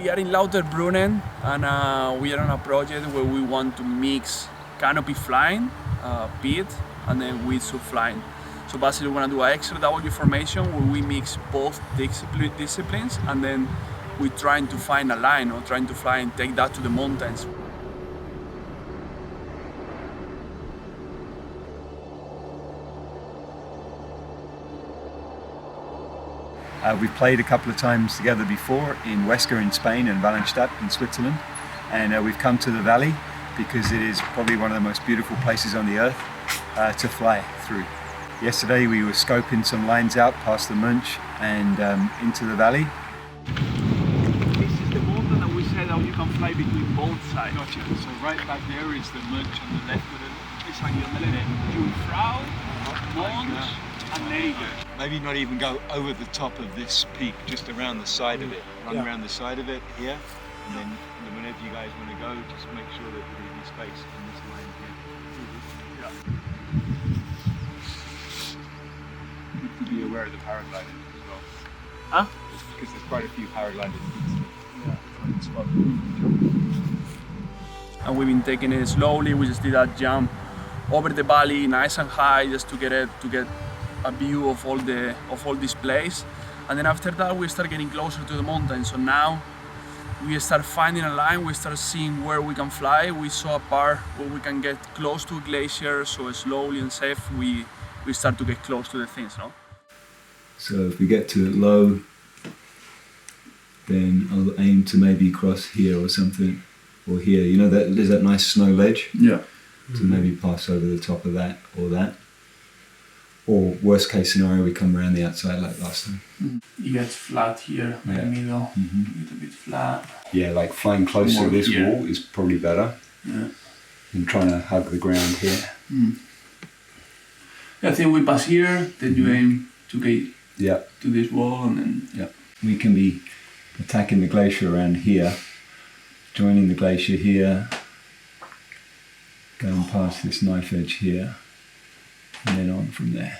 We are in Lauterbrunnen, and we are on a project where we want to mix canopy flying, pit, and then wingsuit flying. So basically we're going to do an XRW formation where we mix both disciplines, and then we're trying to find a line or trying to fly and take that to the mountains. We've played a couple of times together before in Huesca in Spain and Wallenstadt in Switzerland, and we've come to the valley because it is probably one of the most beautiful places on the earth to fly through. Yesterday we were scoping some lines out past the Munch and into the valley. This is the mountain that we said that you can fly between both sides. Gotcha. So right back there is the Munch on the left of it. Jungfrau, Mons, and Neiger. Maybe not even go over the top of this peak, just around the side of it. Run around the side of it here, and then whenever you guys want to go, just make sure that there is space in this line here. Good to be aware of the paragliding as well. Huh? Because there's quite a few paragliding. And we've been taking it slowly. We just did that jump over the valley, nice and high, just to get a view of all this place. And then after that, we start getting closer to the mountain. So now we start finding a line. We start seeing where we can fly. We saw a part where we can get close to a glacier. So slowly and safe, we start to get close to the things, no? So if we get to it low, then I'll aim to maybe cross here or something, or here. You know that there's that nice snow ledge. Yeah. To maybe pass over the top of that or that. Or worst case scenario, we come around the outside like last time. It gets flat here in the middle, a little bit flat. Yeah, like flying close to this wall is probably better than trying to hug the ground here. I think we pass here, then you aim to get to this wall, and then... We can be attacking the glacier around here, joining the glacier here, going past this knife edge here, and then on from there.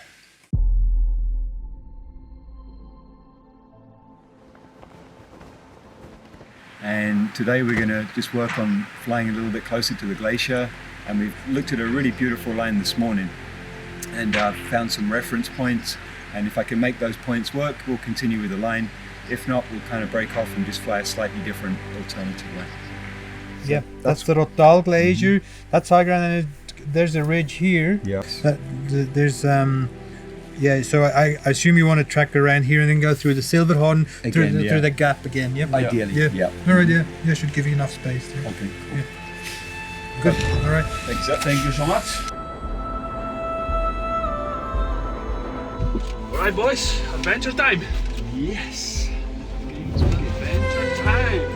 And today we're going to just work on flying a little bit closer to the glacier, and we've looked at a really beautiful line this morning and found some reference points, and if I can make those points work, we'll continue with the line. If not, we'll kind of break off and just fly a slightly different alternative way. Yeah, that's the Rotal Glacier. That's high ground, and there's a ridge here. Yes. There's so I assume you want to track around here and then go through the Silverhorn, through the gap again. Yep. Ideally, yeah. All right, yeah, should give you enough space there. Okay, cool. Yeah. Good, all right. Thanks. Thank you so much. All right, boys, adventure time. Yes. Adventure time.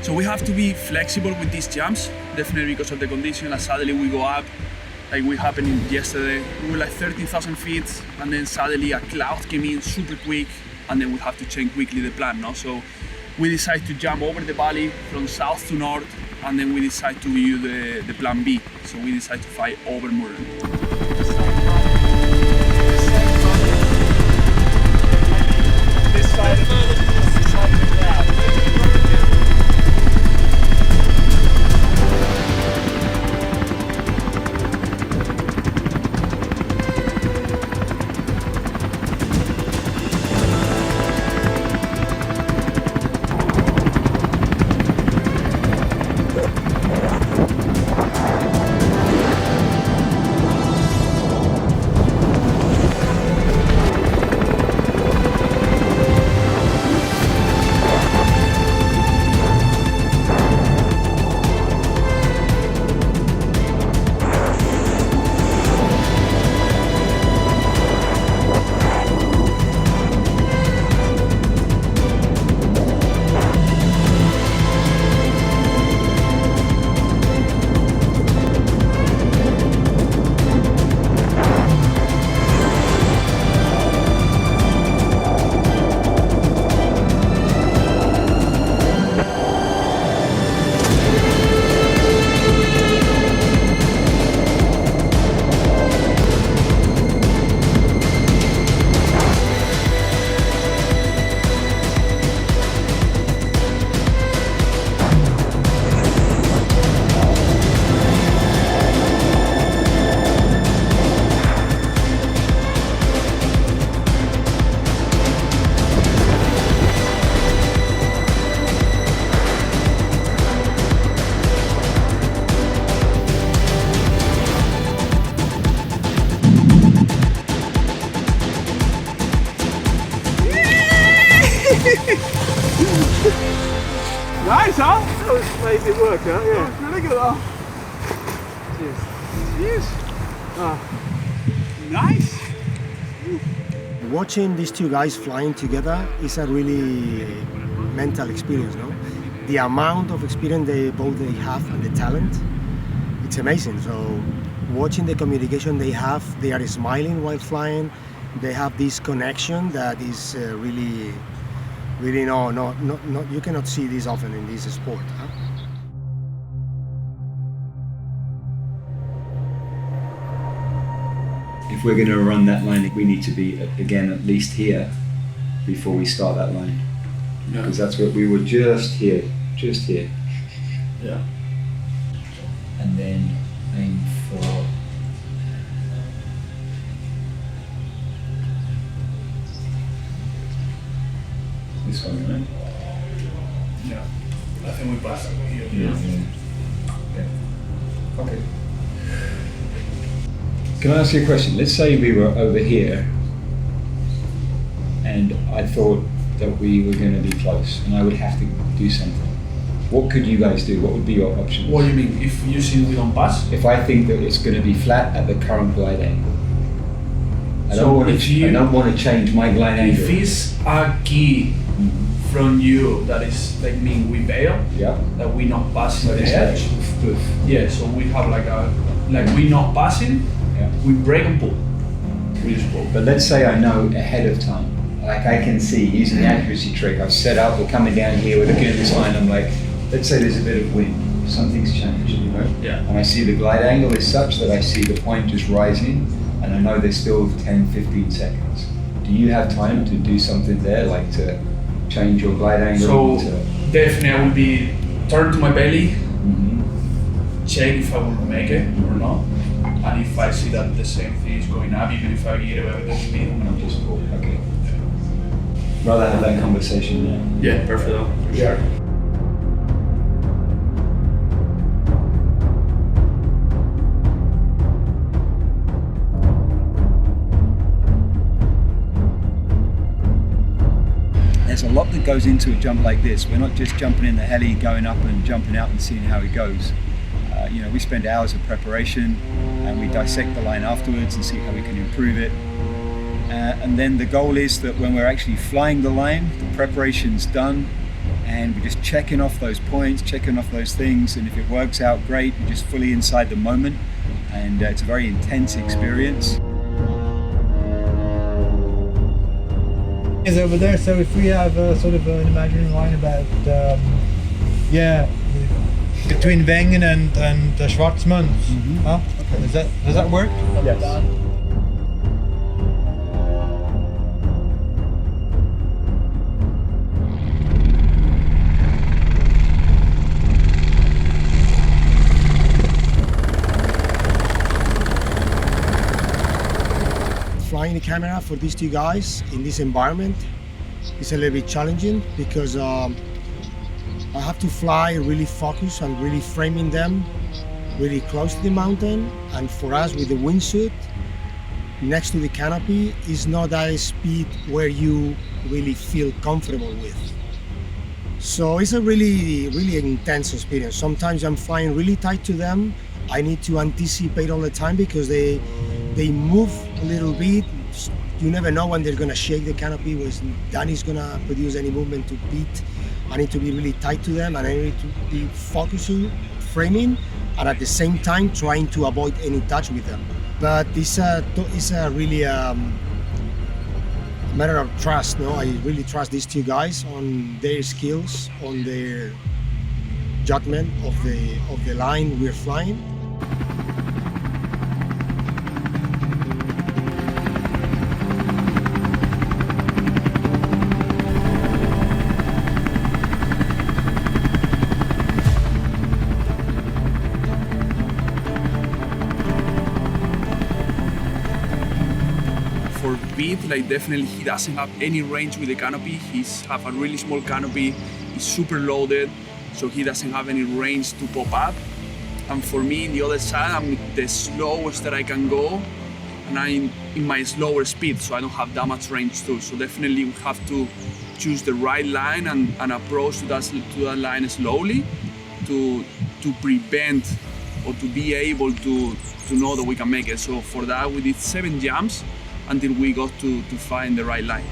So we have to be flexible with these jumps, definitely because of the condition. As suddenly we go up, like we happened yesterday. We were like 13,000 feet, and then suddenly a cloud came in super quick, and then we have to change quickly the plan, no? So we decided to jump over the valley from south to north, and then we decided to use the plan B. So we decided to fly over Murren. This side of the cloud. make it work, huh? Yeah. Really good. Oh. Cheers. Nice. Watching these two guys flying together is a really mental experience, no? The amount of experience they have and the talent, it's amazing. So watching the communication they have, they are smiling while flying. They have this connection that is really, no, you cannot see this often in this sport. Huh? If we're going to run that line, we need to be again at least here before we start that line, because that's what we were just here. Yeah. And then aim for this one, right? Yeah. I think we pass it here. Yeah. Okay. Can I ask you a question? Let's say we were over here and I thought that we were going to be close and I would have to do something. What could you guys do? What would be your options? What do you mean? If you see we don't pass? If I think that it's going to be flat at the current glide angle, I So don't want if to. you- I don't want to change my glide angle. If it's a key from you that is like mean we bail, Yeah. that we not passing Like the it's edge. like, Yeah, so we have we not passing, Yeah. we break and pull. We just pull. But let's say I know ahead of time. Like I can see using the accuracy trick. I've set up. We're coming down here. We're looking at this line. I'm like, let's say there's a bit of wind. Something's changed, you know. Yeah. And I see the glide angle is such that I see the point just rising, and I know there's still 10, 15 seconds. Do you have time to do something there, like to change your glide angle? So definitely I will be turn to my belly, Mhm. check if I will make it or not. And if I see that the same thing is going up, even if I get away with the speed, I'm gonna just pull. Okay. Rather have that conversation now. Yeah, perfect though, for sure. There's a lot that goes into a jump like this. We're not just jumping in the heli, going up and jumping out and seeing how it goes. We spend hours of preparation and we dissect the line afterwards and see how we can improve it. And then the goal is that when we're actually flying the line, the preparation's done and we're just checking off those points, checking off those things, and if it works out, great, we're just fully inside the moment, and it's a very intense experience. Is over there. So if we have sort of an imaginary line about between Wengen and Schwarzmund, huh? Okay. Does that work? Yes. Flying the camera for these two guys in this environment is a little bit challenging because I have to fly really focused and really framing them really close to the mountain. And for us with the wingsuit next to the canopy is not that speed where you really feel comfortable with. So it's a really intense experience. Sometimes I'm flying really tight to them. I need to anticipate all the time because they move a little bit. You never know when they're gonna shake the canopy, when Dani's gonna produce any movement to beat. I need to be really tight to them and I need to be focusing, framing, and at the same time trying to avoid any touch with them. But it's a really matter of trust. No, I really trust these two guys on their skills, on their judgment of the line we're flying. For Pete, definitely he doesn't have any range with the canopy. He's have a really small canopy. He's super loaded, so he doesn't have any range to pop up. And for me, in the other side, I'm the slowest that I can go, and I'm in my slower speed, so I don't have that much range too. So definitely we have to choose the right line and approach to that line slowly to prevent or to be able to know that we can make it. So for that, we did 7 jumps until we got to find the right line.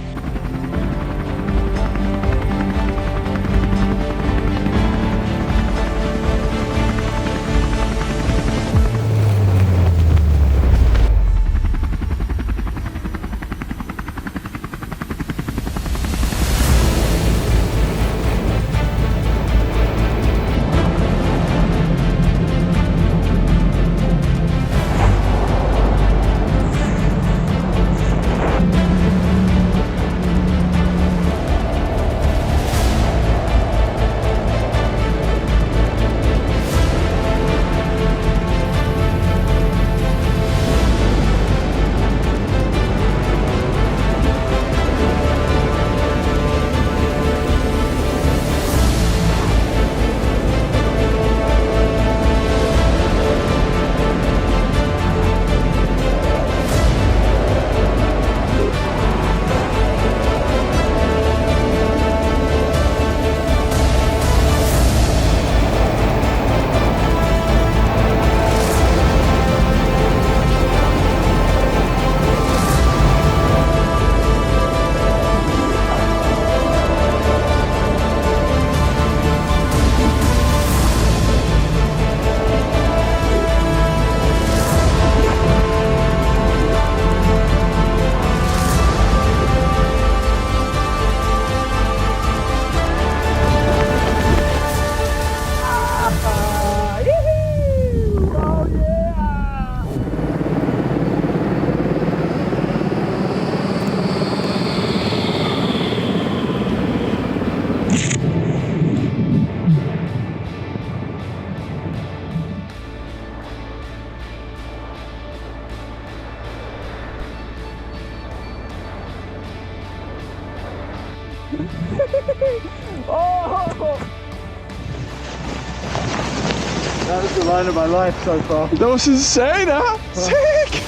That was the line of my life so far. That was insane, huh? Sick!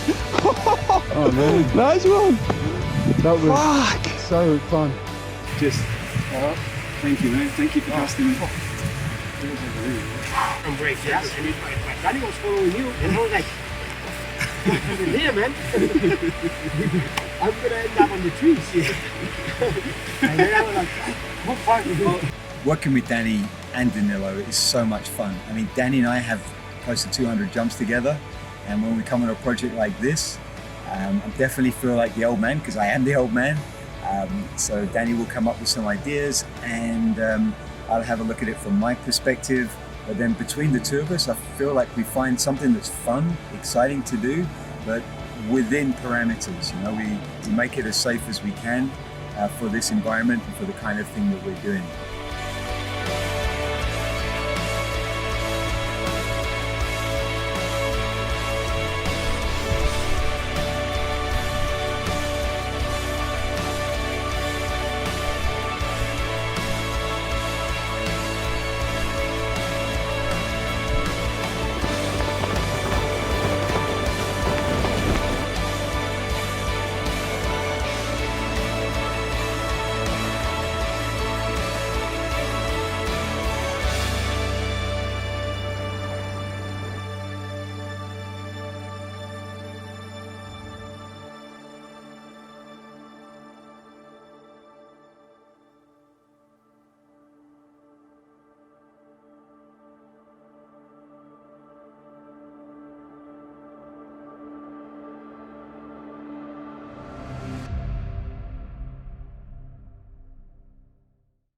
Oh man, Nice one! that was Fuck! so fun. Just, thank you, man. Thank you for casting me. Embrace, yeah. And Dani was following you, and I was like, yeah, man. I'm gonna end up on the trees. And then I was like, what fun. Working with Dani and Danilo is so much fun. I mean, Dani and I have close to 200 jumps together, and when we come on a project like this, I definitely feel like the old man, because I am the old man. So Dani will come up with some ideas, and I'll have a look at it from my perspective. But then between the two of us, I feel like we find something that's fun, exciting to do, but within parameters. You know, we make it as safe as we can for this environment and for the kind of thing that we're doing.